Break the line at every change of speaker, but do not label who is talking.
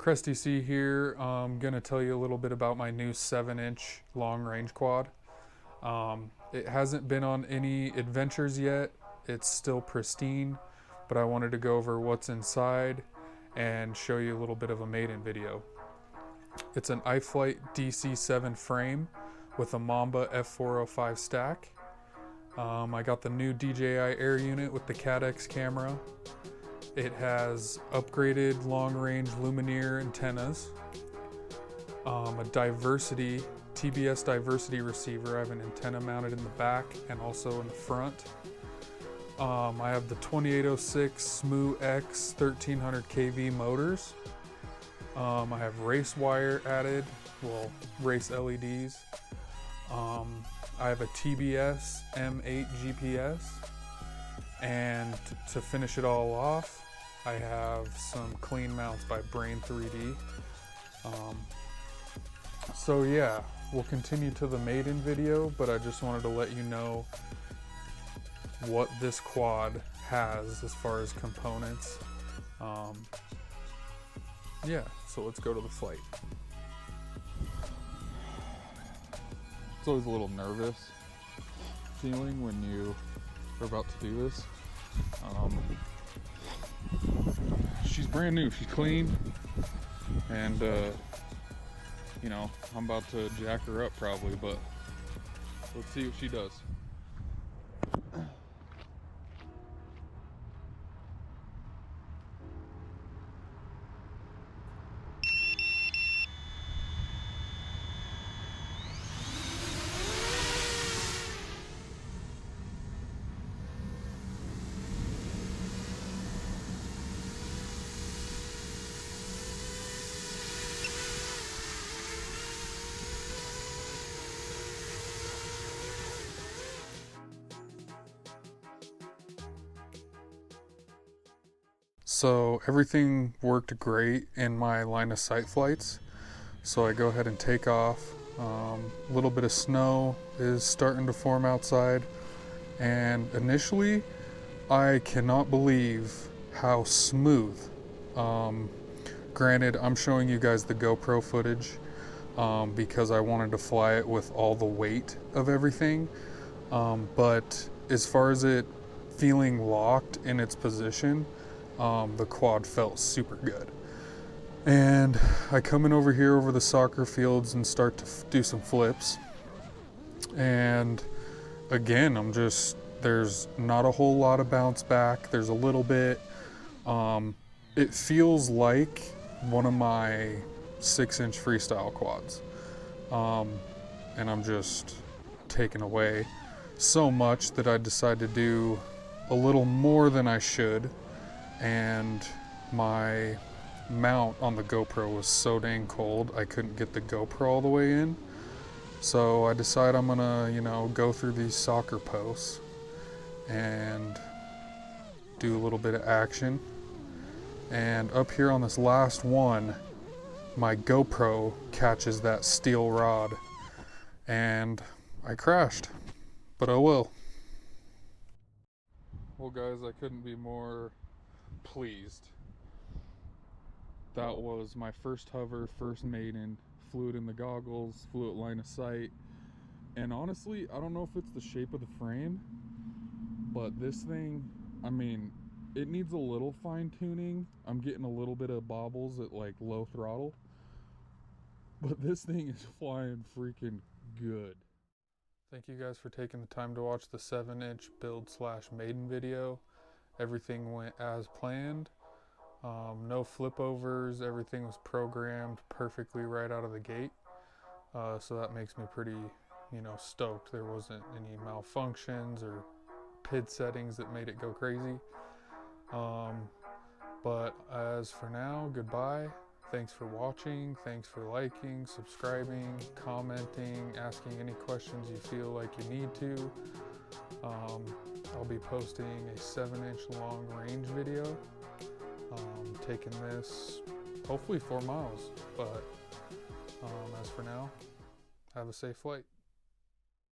Press DC here. I'm going to tell you a little bit about my new 7-inch long range quad. It hasn't been on any adventures yet. It's still pristine, but I wanted to go over what's inside and show you a little bit of a maiden video. It's an Iflight dc7 frame with a Mamba f405 stack. I got the new DJI Air unit with the CADX camera. It has upgraded long-range Luminier antennas, a TBS diversity receiver. I have an antenna mounted in the back and also in the front. I have the 2806 SmooX 1300 kV motors. I have Racewire added, well, race LEDs. I have a TBS M8 GPS. And to finish it all off, I have some clean mounts by Brain 3D. So yeah, we'll continue to the maiden video, but I just wanted to let you know what this quad has as far as components. Yeah, so let's go to the flight. It's always a little nervous feeling when you are about to do this. She's brand new, she's clean, and you know, I'm about to jack her up probably, but let's see what she does. So everything worked great in my line of sight flights. So I go ahead and take off. A little bit of snow is starting to form outside. And initially, I cannot believe how smooth. Granted, I'm showing you guys the GoPro footage because I wanted to fly it with all the weight of everything. But as far as it feeling locked in its position, the quad felt super good. And I come in over here over the soccer fields and start to do some flips. And again, there's not a whole lot of bounce back. There's a little bit. It feels like one of my 6-inch freestyle quads. And I'm just taken away so much that I decided to do a little more than I should. And my mount on the GoPro was so dang cold I couldn't get the GoPro all the way in. So I decided I'm gonna, go through these soccer posts and do a little bit of action. And up here on this last one, my GoPro catches that steel rod and I crashed, but oh well. Well guys, I couldn't be more pleased. That was my first hover, first maiden. Flew it in the goggles, flew it line of sight, and honestly, I don't know if it's the shape of the frame, but this thing, it needs a little fine tuning. I'm getting a little bit of bobbles at like low throttle, but this thing is flying freaking good. Thank you guys for taking the time to watch the 7-inch build/maiden video. Everything went as planned. No flipovers. Everything was programmed perfectly right out of the gate. So that makes me pretty, stoked. There wasn't any malfunctions or PID settings that made it go crazy. But as for now, goodbye. Thanks for watching. Thanks for liking, subscribing, commenting, asking any questions you feel like you need to. I'll be posting a 7-inch long range video. Taking this hopefully 4 miles, but as for now, have a safe flight.